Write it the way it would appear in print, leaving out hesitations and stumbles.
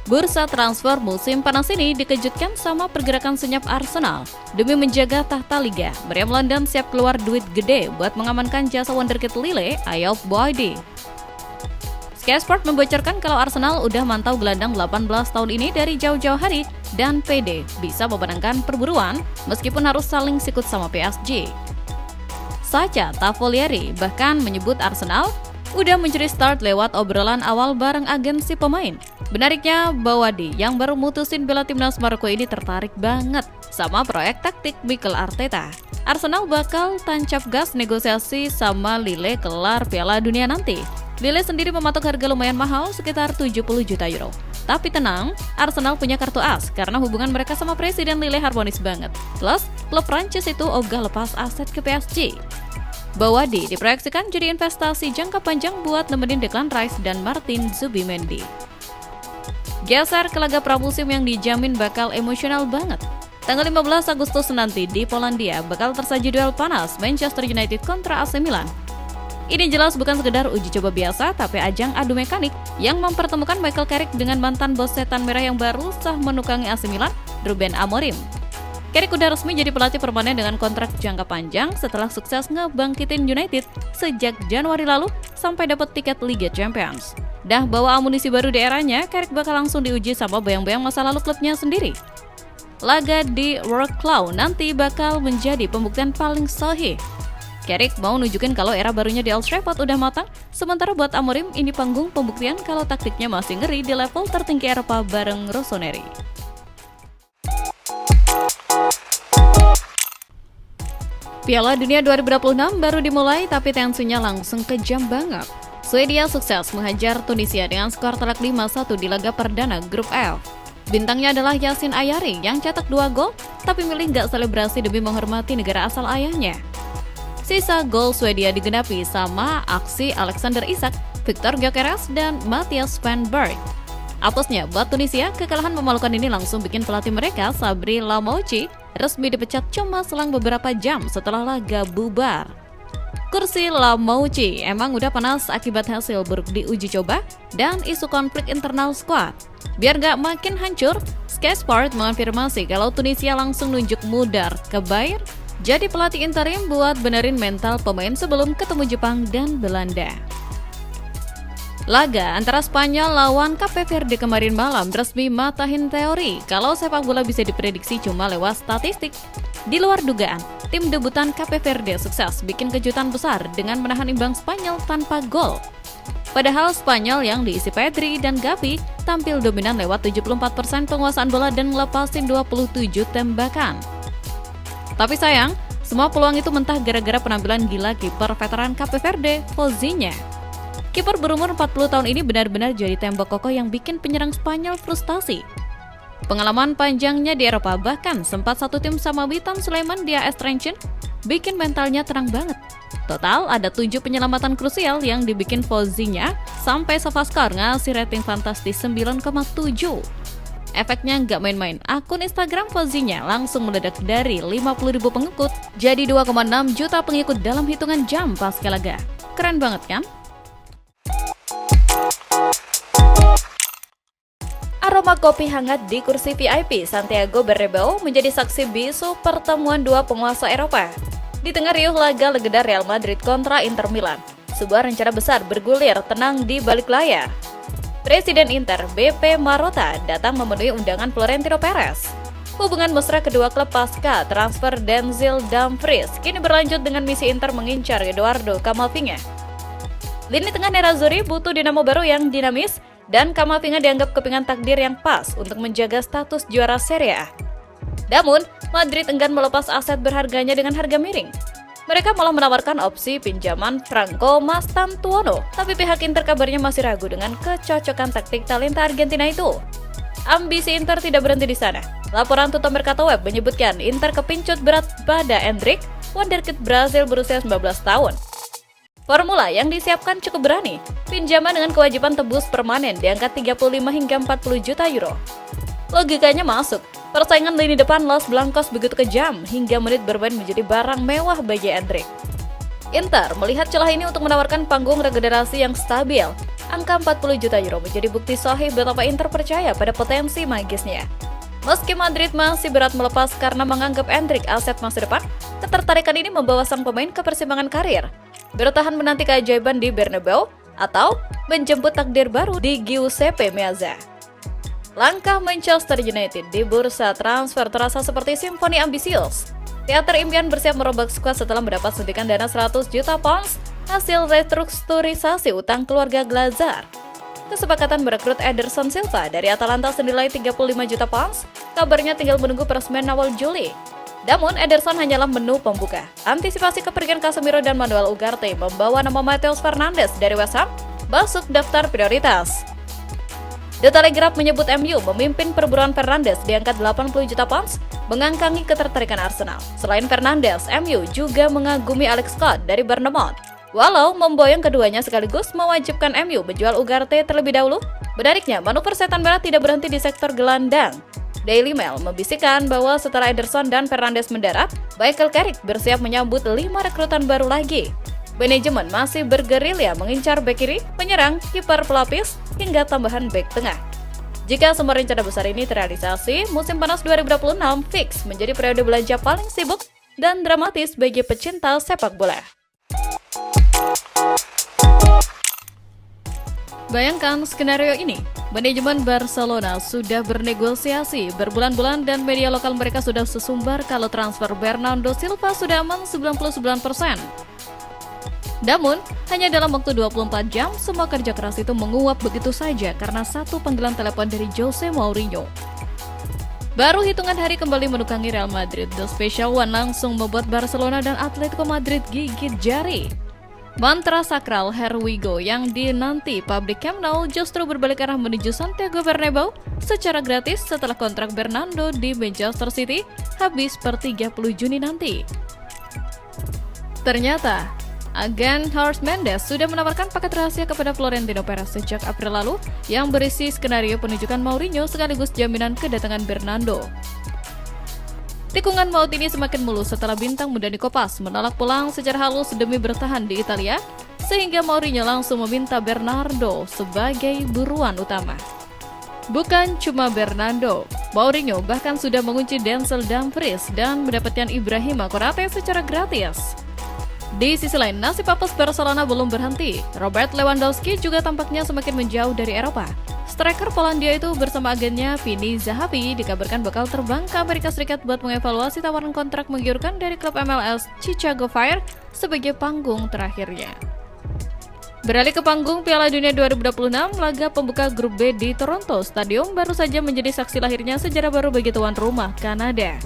Bursa transfer musim panas ini dikejutkan sama pergerakan senyap Arsenal. Demi menjaga tahta Liga, Meriam London siap keluar duit gede buat mengamankan jasa wonderkid Lille, Ayoub Boadi. Sky Sport membocorkan kalau Arsenal udah mantau gelandang 18 tahun ini dari jauh-jauh hari dan PD bisa memenangkan perburuan meskipun harus saling sikut sama PSG. Sacha Tavolieri bahkan menyebut Arsenal udah mencuri start lewat obrolan awal bareng agensi pemain. Benariknya, Boadi yang baru mutusin bela timnas Maroko ini tertarik banget sama proyek taktik Mikel Arteta. Arsenal bakal tancap gas negosiasi sama Lille kelar Piala Dunia nanti. Lille sendiri mematok harga lumayan mahal sekitar 70 juta euro. Tapi tenang, Arsenal punya kartu as karena hubungan mereka sama presiden Lille harmonis banget. Plus, klub Prancis itu ogah lepas aset ke PSG. Boadi diproyeksikan jadi investasi jangka panjang buat nemenin Declan Rice dan Martin Zubimendi. Geser ke laga pramusim yang dijamin bakal emosional banget. Tanggal 15 Agustus nanti di Polandia bakal tersaji duel panas Manchester United kontra AC Milan. Ini jelas bukan sekedar uji coba biasa, tapi ajang adu mekanik yang mempertemukan Michael Carrick dengan mantan bos setan merah yang baru sah menukangi AC Milan, Ruben Amorim. Carrick udah resmi jadi pelatih permanen dengan kontrak jangka panjang setelah sukses ngebangkitin United sejak Januari lalu sampai dapat tiket Liga Champions. Dah bawa amunisi baru di eranya, Carrick bakal langsung diuji sama bayang-bayang masa lalu klubnya sendiri. Laga di Wrocław nanti bakal menjadi pembuktian paling sahih. Carrick mau nunjukin kalau era barunya di Old Trafford udah matang, sementara buat Amorim ini panggung pembuktian kalau taktiknya masih ngeri di level tertinggi Eropa bareng Rossoneri. Piala Dunia 2026 baru dimulai tapi tensinya langsung kejam banget. Swedia sukses menghajar Tunisia dengan skor telak 5-1 di laga perdana grup F. Bintangnya adalah Yacine Ayari yang cetak 2 gol tapi milih gak selebrasi demi menghormati negara asal ayahnya. Sisa gol Swedia digenapi sama aksi Alexander Isak, Victor Gyökeres, dan Matthias van Berg. Apesnya buat Tunisia, kekalahan memalukan ini langsung bikin pelatih mereka, Sabri Lamouchi, resmi dipecat cuma selang beberapa jam setelah laga bubar. Kursi Lamouchi emang udah panas akibat hasil buruk di uji coba dan isu konflik internal skuad. Biar gak makin hancur, Sky Sport mengonfirmasi kalau Tunisia langsung nunjuk Mudar ke Bayer jadi pelatih interim buat benerin mental pemain sebelum ketemu Jepang dan Belanda. Laga antara Spanyol lawan Cape Verde kemarin malam resmi matahin teori kalau sepak bola bisa diprediksi cuma lewat statistik. Di luar dugaan, tim debutan Cape Verde sukses bikin kejutan besar dengan menahan imbang Spanyol tanpa gol. Padahal Spanyol yang diisi Pedri dan Gavi tampil dominan lewat 74% penguasaan bola dan ngelepasin 27 tembakan. Tapi sayang, semua peluang itu mentah gara-gara penampilan gila kiper veteran Cape Verde, Fozinha. Kiper berumur 40 tahun ini benar-benar jadi tembok kokoh yang bikin penyerang Spanyol frustasi. Pengalaman panjangnya di Eropa bahkan sempat satu tim sama Witan Sulaiman di AS Trenčín bikin mentalnya tenang banget. Total ada 7 penyelamatan krusial yang dibikin Fozinha sampai SofaScore ngasih rating fantastis 9,7. Efeknya nggak main-main, akun Instagram Fozinha langsung meledak dari 50.000 pengikut jadi 2,6 juta pengikut dalam hitungan jam pasca laga. Keren banget kan? Aroma kopi hangat di kursi VIP Santiago Bernabeu menjadi saksi bisu pertemuan dua penguasa Eropa. Di tengah riuh laga legenda Real Madrid kontra Inter Milan, sebuah rencana besar bergulir tenang di balik layar. Presiden Inter, BP Marotta, datang memenuhi undangan Florentino Perez. Hubungan mesra kedua klub pasca transfer Denzel Dumfries kini berlanjut dengan misi Inter mengincar Eduardo Camavinga. Lini tengah Nerazzurri butuh dinamo baru yang dinamis, dan Camavinga dianggap kepingan takdir yang pas untuk menjaga status juara Serie A. Namun, Madrid enggan melepas aset berharganya dengan harga miring. Mereka malah menawarkan opsi pinjaman Franco Mastantuono, tapi pihak Inter kabarnya masih ragu dengan kecocokan taktik talenta Argentina itu. Ambisi Inter tidak berhenti di sana. Laporan Tutto Mercato Web menyebutkan Inter kepincut berat pada Endrick, wonderkid Brasil berusia 19 tahun. Formula yang disiapkan cukup berani, pinjaman dengan kewajiban tebus permanen di angka 35 hingga 40 juta euro. Logikanya masuk, persaingan lini depan Los Blancos begitu kejam hingga menit bermain menjadi barang mewah bagi Endrick. Inter melihat celah ini untuk menawarkan panggung regenerasi yang stabil, angka 40 juta euro menjadi bukti sahih betapa Inter percaya pada potensi magisnya. Meski Madrid masih berat melepas karena menganggap Endrick aset masa depan, ketertarikan ini membawa sang pemain ke persimpangan karir. Bertahan menanti keajaiban di Bernabeu atau menjemput takdir baru di Giuseppe Meazza. Langkah Manchester United di bursa transfer terasa seperti simfoni ambisius. Teater impian bersiap merombak skuad setelah mendapat suntikan dana 100 juta pounds hasil restrukturisasi utang keluarga Glazer. Kesepakatan merekrut Ederson Silva dari Atalanta senilai 35 juta pounds, kabarnya tinggal menunggu peresmian awal Juli. Namun, Ederson hanyalah menu pembuka. Antisipasi kepergian Casemiro dan Manuel Ugarte membawa nama Matheus Fernandes dari West Ham masuk daftar prioritas. The Telegraph menyebut MU memimpin perburuan Fernandes di angka 80 juta pounds, mengangkangi ketertarikan Arsenal. Selain Fernandes, MU juga mengagumi Alex Scott dari Bournemouth. Walau memboyong keduanya sekaligus mewajibkan MU menjual Ugarte terlebih dahulu, menariknya manuver setan merah tidak berhenti di sektor gelandang. Daily Mail membisikkan bahwa setelah Ederson dan Fernandes mendarat, Michael Carrick bersiap menyambut 5 rekrutan baru lagi. Manajemen masih bergerilya mengincar bek kiri, penyerang, kiper pelapis, hingga tambahan bek tengah. Jika semua rencana besar ini terrealisasi, musim panas 2026 fix menjadi periode belanja paling sibuk dan dramatis bagi pecinta sepak bola. Bayangkan skenario ini, manajemen Barcelona sudah bernegosiasi berbulan-bulan dan media lokal mereka sudah sesumbar kalau transfer Bernardo Silva sudah aman 99%. Namun, hanya dalam waktu 24 jam, semua kerja keras itu menguap begitu saja karena satu panggilan telepon dari Jose Mourinho. Baru hitungan hari kembali menukangi Real Madrid, The Special One langsung membuat Barcelona dan Atletico Madrid gigit jari. Mantra sakral Here We Go yang dinanti publik Camp Nou justru berbalik arah menuju Santiago Bernabeu secara gratis setelah kontrak Bernardo di Manchester City habis per 30 Juni nanti. Ternyata, agen Jorge Mendes sudah menawarkan paket rahasia kepada Florentino Perez sejak April lalu yang berisi skenario penunjukan Mourinho sekaligus jaminan kedatangan Bernardo. Tikungan maut ini semakin mulus setelah bintang muda Nico Paz menolak pulang secara halus demi bertahan di Italia, sehingga Mourinho langsung meminta Bernardo sebagai buruan utama. Bukan cuma Bernardo, Mourinho bahkan sudah mengunci Denzel Dumfries dan mendapatkan Ibrahima Konate secara gratis. Di sisi lain, nasib apes Barcelona belum berhenti. Robert Lewandowski juga tampaknya semakin menjauh dari Eropa. Striker Polandia itu bersama agennya Vini Zahavi dikabarkan bakal terbang ke Amerika Serikat buat mengevaluasi tawaran kontrak menggiurkan dari klub MLS Chicago Fire sebagai panggung terakhirnya. Beralih ke panggung Piala Dunia 2026, laga pembuka grup B di Toronto Stadium baru saja menjadi saksi lahirnya sejarah baru bagi tuan rumah Kanada.